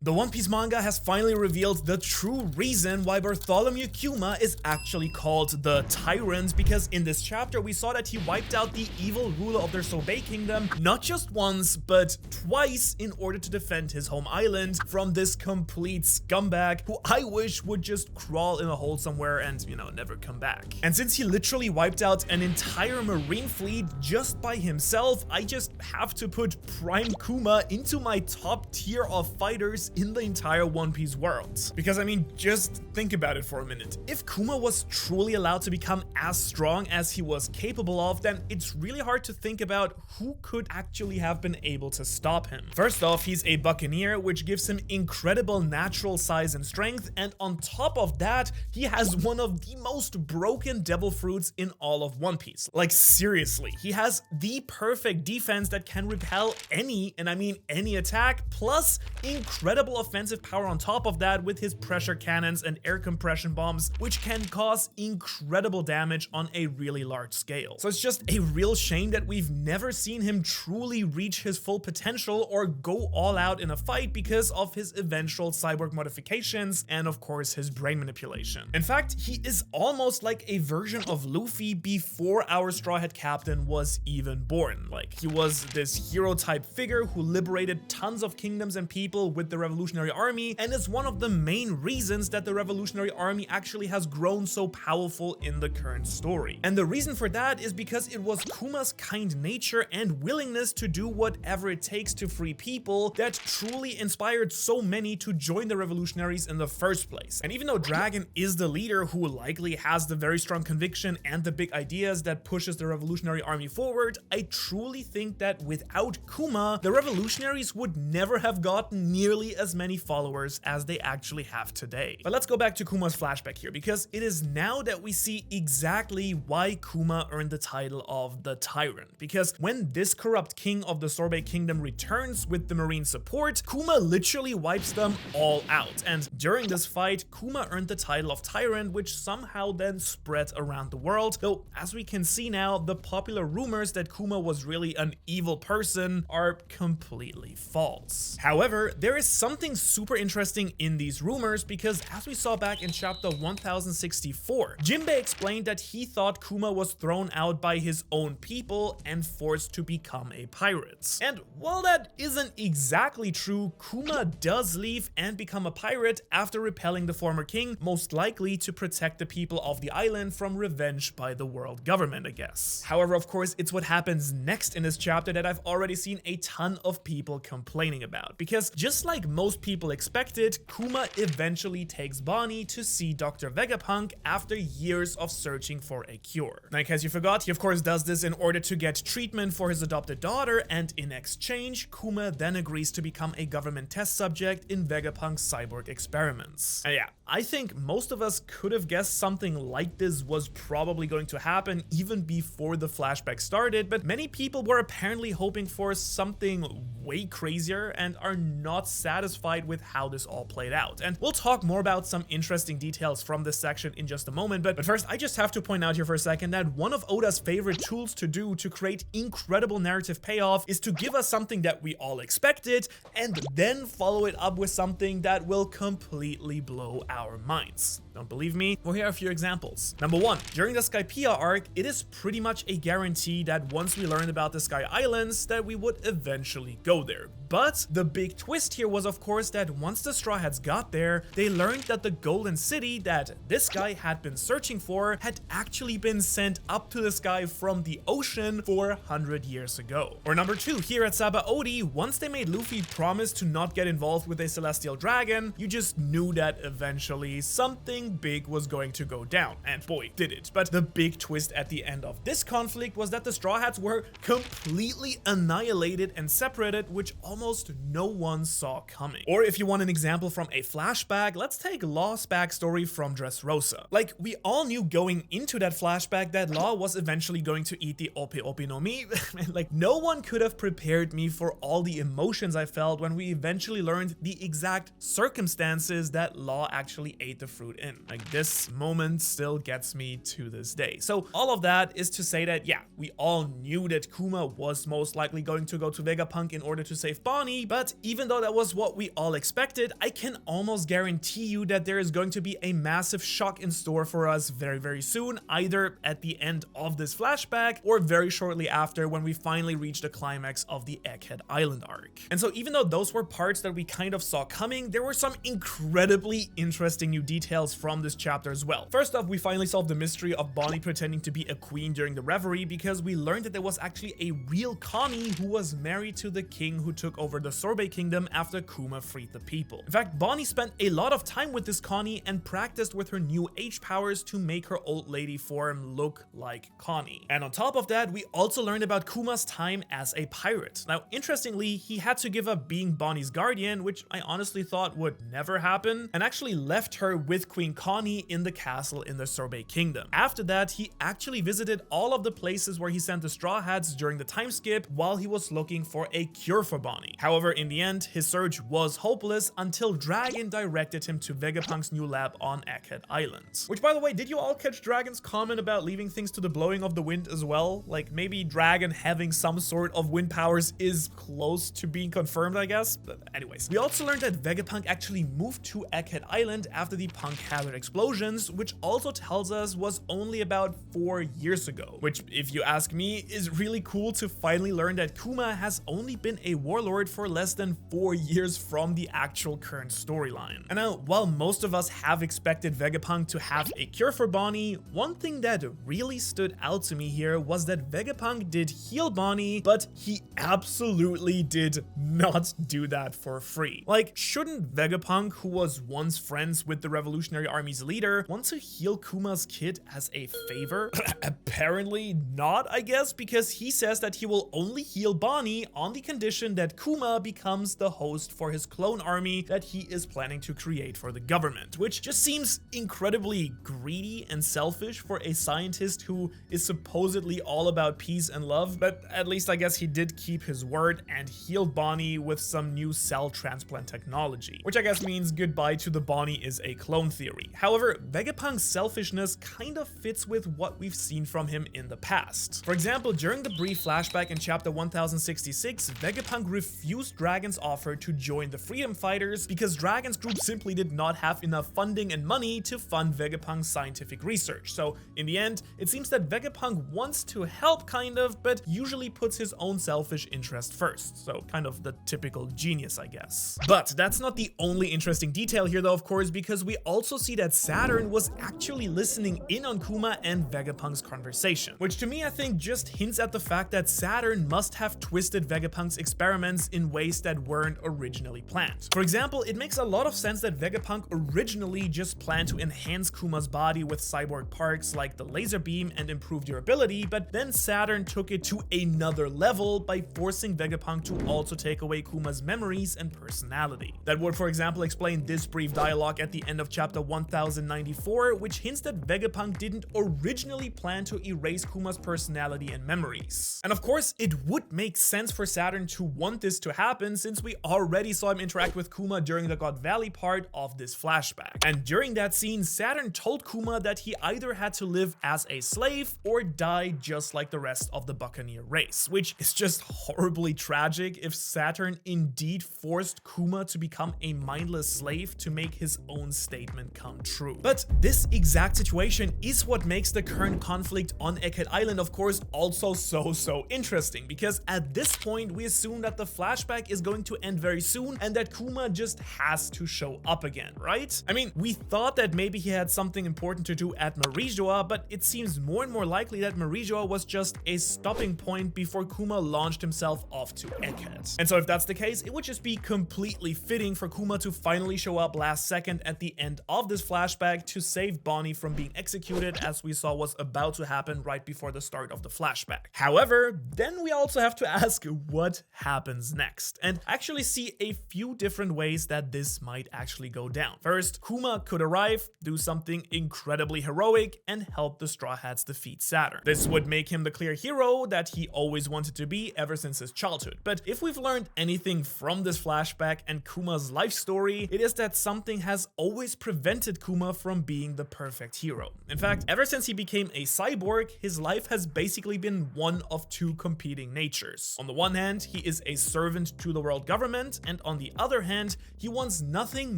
The One Piece manga has finally revealed the true reason why Bartholomew Kuma is actually called the Tyrant, because in this chapter we saw that he wiped out the evil ruler of their 𝙬𝚐 kingdom not just once but twice in order to defend his home island from this complete scumbag who I wish would just crawl in a hole somewhere and, you know, never come back. And since he literally wiped out an entire marine fleet just by himself, I just have to put Prime Kuma into my top tier of fighters in the entire One Piece world. Because I mean, just think about it for a minute. If Kuma was truly allowed to become as strong as he was capable of, then it's really hard to think about who could actually have been able to stop him. First off, he's a buccaneer, which gives him incredible natural size and strength, and on top of that, he has one of the most broken devil fruits in all of One Piece. Like seriously, he has the perfect defense that can repel any, and I mean any attack, plus incredible offensive power on top of that with his pressure cannons and air compression bombs, which can cause incredible damage on a really large scale. So it's just a real shame that we've never seen him truly reach his full potential or go all out in a fight because of his eventual cyborg modifications and of course his brain manipulation. In fact, he is almost like a version of Luffy before our Straw Hat Captain was even born. Like, he was this hero type figure who liberated tons of kingdoms and people with the Revolutionary Army, and is one of the main reasons that the Revolutionary Army actually has grown so powerful in the current story. And the reason for that is because it was Kuma's kind nature and willingness to do whatever it takes to free people that truly inspired so many to join the revolutionaries in the first place. And even though Dragon is the leader who likely has the very strong conviction and the big ideas that pushes the Revolutionary Army forward, I truly think that without Kuma, the revolutionaries would never have gotten nearly as many followers as they actually have today. But let's go back to Kuma's flashback here, because it is now that we see exactly why Kuma earned the title of the Tyrant. Because when this corrupt king of the 𝙬𝚐 kingdom returns with the marine support, Kuma literally wipes them all out. And during this fight, Kuma earned the title of Tyrant, which somehow then spread around the world. Though, as we can see now, the popular rumors that Kuma was really an evil person are completely false. However, there is something super interesting in these rumors, because as we saw back in chapter 1064, Jinbei explained that he thought Kuma was thrown out by his own people and forced to become a pirate. And while that isn't exactly true, Kuma does leave and become a pirate after repelling the former king, most likely to protect the people of the island from revenge by the world government, I guess. However, of course, it's what happens next in this chapter that I've already seen a ton of people complaining about. Because just like most people expected, Kuma eventually takes Bonnie to see Dr. Vegapunk after years of searching for a cure. Now, in case you forgot, he of course does this in order to get treatment for his adopted daughter, and in exchange, Kuma then agrees to become a government test subject in Vegapunk's cyborg experiments. And yeah, I think most of us could have guessed something like this was probably going to happen even before the flashback started, but many people were apparently hoping for something way crazier and are not satisfied with how this all played out. And we'll talk more about some interesting details from this section in just a moment, but first I just have to point out here for a second that one of Oda's favorite tools to do to create incredible narrative payoff is to give us something that we all expected and then follow it up with something that will completely blow our minds. Don't believe me? Well, here are a few examples. Number one, during the Skypiea arc, it is pretty much a guarantee that once we learned about the Sky Islands, that we would eventually go there. But the big twist here was, of course, that once the Straw Hats got there, they learned that the Golden City that this guy had been searching for had actually been sent up to the sky from the ocean 400 years ago. Or number two, here at Sabaody, once they made Luffy promise to not get involved with a celestial dragon, you just knew that eventually something big was going to go down, and boy, did it. But the big twist at the end of this conflict was that the Straw Hats were completely annihilated and separated, which almost no one saw coming. Or if you want an example from a flashback, let's take Law's backstory from Dressrosa. Like, we all knew going into that flashback that Law was eventually going to eat the Ope Ope no Mi. Like, no one could have prepared me for all the emotions I felt when we eventually learned the exact circumstances that Law actually ate the fruit in. Like, this moment still gets me to this day. So all of that is to say that, yeah, we all knew that Kuma was most likely going to go to Vegapunk in order to save Bonnie, but even though that was what what we all expected, I can almost guarantee you that there is going to be a massive shock in store for us very, very soon, either at the end of this flashback or very shortly after when we finally reach the climax of the Egghead Island arc. And so even though those were parts that we kind of saw coming, there were some incredibly interesting new details from this chapter as well. First off, we finally solved the mystery of Bonnie pretending to be a queen during the reverie, because we learned that there was actually a real Connie who was married to the king who took over the Sorbet kingdom after Kuma freed the people. In fact, Bonnie spent a lot of time with this Connie and practiced with her new age powers to make her old lady form look like Connie. And on top of that, we also learned about Kuma's time as a pirate. Now, interestingly, he had to give up being Bonnie's guardian, which I honestly thought would never happen, and actually left her with Queen Connie in the castle in the Sorbet kingdom. After that, he actually visited all of the places where he sent the Straw Hats during the time skip while he was looking for a cure for Bonnie. However, in the end, his search was hopeless until Dragon directed him to Vegapunk's new lab on Egghead Island. Which, by the way, did you all catch Dragon's comment about leaving things to the blowing of the wind as well? Like, maybe Dragon having some sort of wind powers is close to being confirmed, I guess? But anyways, we also learned that Vegapunk actually moved to Egghead Island after the Punk Hazard explosions, which also tells us was only about 4 years ago. Which, if you ask me, is really cool to finally learn that Kuma has only been a warlord for less than 4 years from the actual current storyline. And now, while most of us have expected Vegapunk to have a cure for Bonnie, one thing that really stood out to me here was that Vegapunk did heal Bonnie, but he absolutely did not do that for free. Like, shouldn't Vegapunk, who was once friends with the Revolutionary Army's leader, want to heal Kuma's kid as a favor? Apparently not, I guess, because he says that he will only heal Bonnie on the condition that Kuma becomes the host for his clone army that he is planning to create for the government, which just seems incredibly greedy and selfish for a scientist who is supposedly all about peace and love. But at least I guess he did keep his word and healed Bonnie with some new cell transplant technology, which I guess means goodbye to the Bonnie is a clone theory. However, Vegapunk's selfishness kind of fits with what we've seen from him in the past. For example, during the brief flashback in chapter 1066, Vegapunk refused Dragon's offer to join the Freedom Fighters because Dragon's group simply did not have enough funding and money to fund Vegapunk's scientific research. So in the end, it seems that Vegapunk wants to help kind of, but usually puts his own selfish interest first. So kind of the typical genius, I guess. But that's not the only interesting detail here though, of course, because we also see that Saturn was actually listening in on Kuma and Vegapunk's conversation, which to me I think just hints at the fact that Saturn must have twisted Vegapunk's experiments in ways that weren't originally planned. For example, it makes a lot of sense that Vegapunk originally just planned to enhance Kuma's body with cyborg parts like the laser beam and improve durability, but then Saturn took it to another level by forcing Vegapunk to also take away Kuma's memories and personality. That would, for example, explain this brief dialogue at the end of chapter 1094, which hints that Vegapunk didn't originally plan to erase Kuma's personality and memories. And of course, it would make sense for Saturn to want this to happen since we already saw him interact with Kuma during the God Valley part of this flashback. And during that scene, Saturn told Kuma that he either had to live as a slave or die just like the rest of the Buccaneer race, which is just horribly tragic if Saturn indeed forced Kuma to become a mindless slave to make his own statement come true. But this exact situation is what makes the current conflict on Egghead Island, of course, also so interesting, because at this point we assume that the flashback is going to end very soon and that Kuma just has to show up again, right? I mean, we thought that maybe he had something important to do at Marijoa, but it seems more and more likely that Marijoa was just a stopping point before Kuma launched himself off to Egghead. And so if that's the case, it would just be completely fitting for Kuma to finally show up last second at the end of this flashback to save Bonnie from being executed, as we saw was about to happen right before the start of the flashback. However, then we also have to ask what happens next, and actually see a few different ways that this might actually go down. First, Kuma could arrive, do something incredibly heroic, and help the Straw Hats defeat Saturn. This would make him the clear hero that he always wanted to be ever since his childhood. But if we've learned anything from this flashback and Kuma's life story, it is that something has always prevented Kuma from being the perfect hero. In fact, ever since he became a cyborg, his life has basically been one of two competing natures. On the one hand, he is a servant to the world government, and and on the other hand, he wants nothing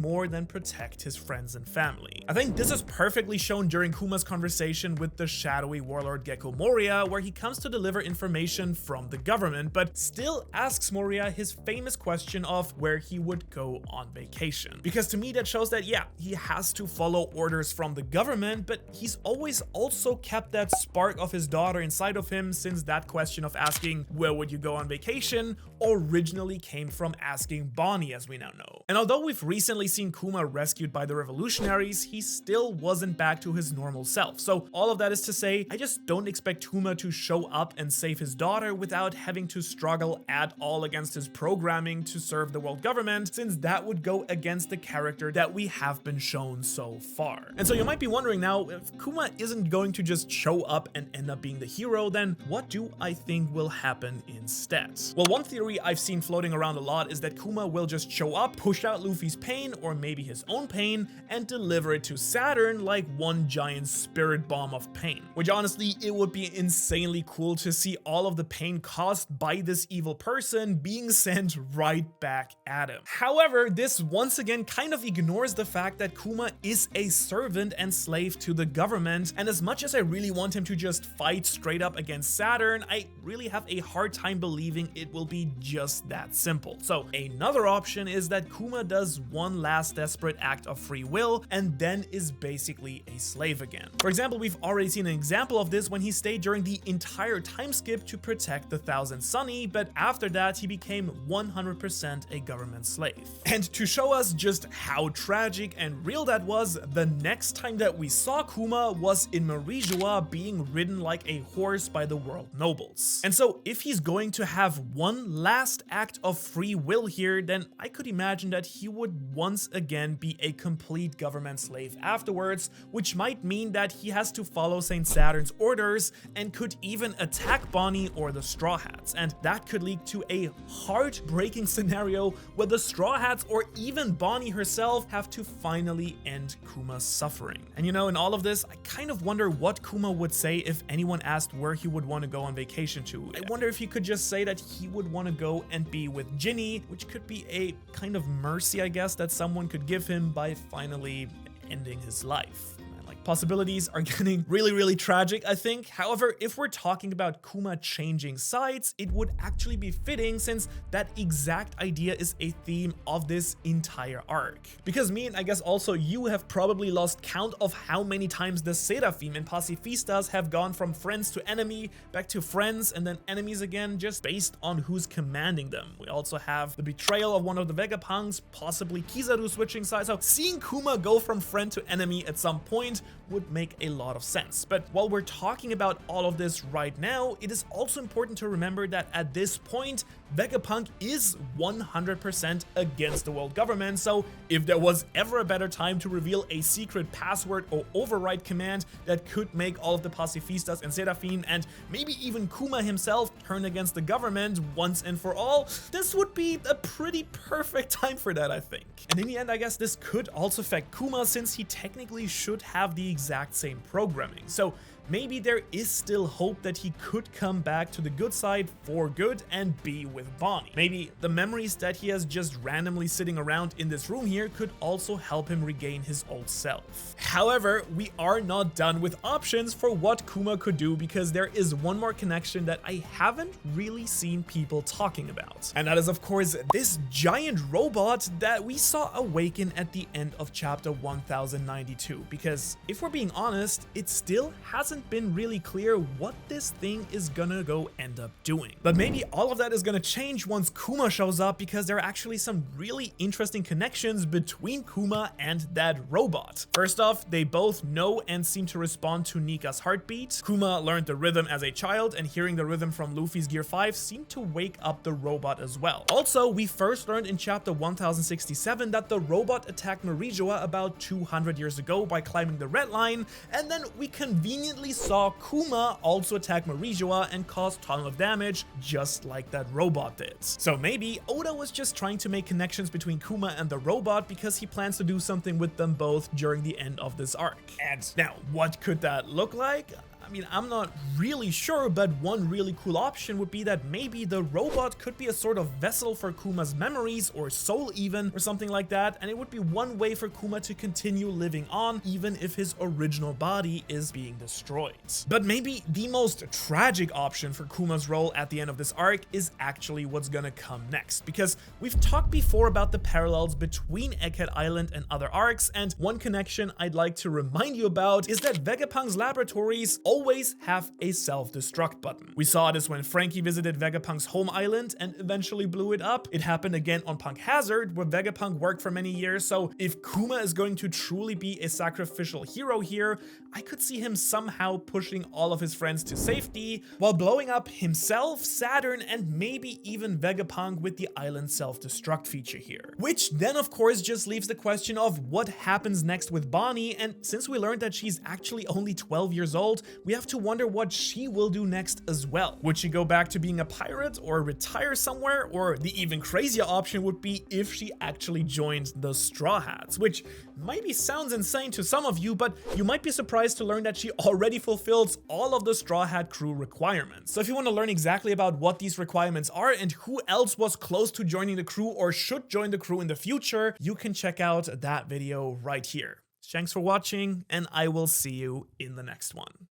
more than protect his friends and family. I think this is perfectly shown during Kuma's conversation with the shadowy warlord Gecko Moria, where he comes to deliver information from the government, but still asks Moria his famous question of where he would go on vacation. Because to me that shows that, yeah, he has to follow orders from the government, but he's always also kept that spark of his daughter inside of him, since that question of asking where would you go on vacation originally came from asking Bonnie, as we now know. And although we've recently seen Kuma rescued by the revolutionaries, he still wasn't back to his normal self. So all of that is to say, I just don't expect Kuma to show up and save his daughter without having to struggle at all against his programming to serve the world government, since that would go against the character that we have been shown so far. And so you might be wondering now, if Kuma isn't going to just show up and end up being the hero, then what do I think will happen instead? Well, one theory I've seen floating around a lot is that Kuma will just show up, push out Luffy's pain, or maybe his own pain, and deliver it to Saturn like one giant spirit bomb of pain. Which honestly, it would be insanely cool to see all of the pain caused by this evil person being sent right back at him. However, this once again kind of ignores the fact that Kuma is a servant and slave to the government, and as much as I really want him to just fight straight up against Saturn, I really have a hard time believing it will be just that simple. So another option is that Kuma does one last desperate act of free will and then is basically a slave again. For example, we've already seen an example of this when he stayed during the entire time skip to protect the 𝙻𝚎𝚐𝚐𝚐𝚘, but after that he became 100% a government slave. And to show us just how tragic and real that was, the next time that we saw Kuma was in 𝚻𝚎𝚐𝚐𝚗𝚍 being ridden like a horse by the world nobles. And so if he's going to have one last act of free will here, then I could imagine that he would once again be a complete government slave afterwards, which might mean that he has to follow Saint Saturn's orders and could even attack Bonnie or the Straw Hats. And that could lead to a heartbreaking scenario where the Straw Hats or even Bonnie herself have to finally end Kuma's suffering. And you know, in all of this, I kind of wonder what Kuma would say if anyone asked where he would want to go on vacation to. I wonder if he could just say that he would want to go and be with Ginny, which could be a kind of mercy, I guess, that someone could give him by finally ending his life. Possibilities are getting really tragic, I think. However, if we're talking about Kuma changing sides, it would actually be fitting, since that exact idea is a theme of this entire arc. Because me, and I guess also you, have probably lost count of how many times the 𝙻𝚎𝚐𝚐𝚐 and pacifistas have gone from friends to enemy, back to friends, and then enemies again, just based on who's commanding them. We also have the betrayal of one of the Vegapunks, possibly Kizaru switching sides. So seeing Kuma go from friend to enemy at some point would make a lot of sense. But while we're talking about all of this right now, it is also important to remember that at this point, Vegapunk is 100% against the world government, so if there was ever a better time to reveal a secret password or override command that could make all of the pacifistas and 𝙻𝚎𝚐𝚐 and maybe even Kuma himself turn against the government once and for all, this would be a pretty perfect time for that, I think. And in the end, I guess this could also affect Kuma, since he technically should have the exact same programming. So maybe there is still hope that he could come back to the good side for good and be with Bonnie. Maybe the memories that he has just randomly sitting around in this room here could also help him regain his old self. However, we are not done with options for what Kuma could do, because there is one more connection that I haven't really seen people talking about. And that is, of course, this giant robot that we saw awaken at the end of chapter 1092. Because if we're being honest, it still hasn't been really clear what this thing is gonna go end up doing. But maybe all of that is gonna change once Kuma shows up, because there are actually some really interesting connections between Kuma and that robot. First off, they both know and seem to respond to Nika's heartbeat. Kuma learned the rhythm as a child, and hearing the rhythm from Luffy's Gear 5 seemed to wake up the robot as well. Also, we first learned in chapter 1067 that the robot attacked 𝚻𝚎𝚐𝚐𝚐 about 200 years ago by climbing the red line, and then we conveniently saw Kuma also attack 𝚻𝚎𝚐𝚐 and cause a ton of damage, just like that robot did. So maybe Oda was just trying to make connections between Kuma and the robot, because he plans to do something with them both during the end of this arc. And now, what could that look like? I mean, I'm not really sure, but one really cool option would be that maybe the robot could be a sort of vessel for Kuma's memories or soul even, or something like that, and it would be one way for Kuma to continue living on even if his original body is being destroyed. But maybe the most tragic option for Kuma's role at the end of this arc is actually what's gonna come next, because we've talked before about the parallels between Egghead Island and other arcs, and one connection I'd like to remind you about is that Vegapunk's laboratories always have a self-destruct button. We saw this when Frankie visited Vegapunk's home island and eventually blew it up. It happened again on Punk Hazard, where Vegapunk worked for many years, so if Kuma is going to truly be a sacrificial hero here, I could see him somehow pushing all of his friends to safety while blowing up himself, Saturn, and maybe even Vegapunk with the island self-destruct feature here. Which then of course just leaves the question of what happens next with Bonnie, and since we learned that she's actually only 12 years old, we have to wonder what she will do next as well. Would she go back to being a pirate or retire somewhere? Or the even crazier option would be if she actually joins the Straw Hats, which maybe sounds insane to some of you, but you might be surprised to learn that she already fulfills all of the Straw Hat crew requirements. So if you want to learn exactly about what these requirements are and who else was close to joining the crew or should join the crew in the future, you can check out that video right here. Thanks for watching, and I will see you in the next one.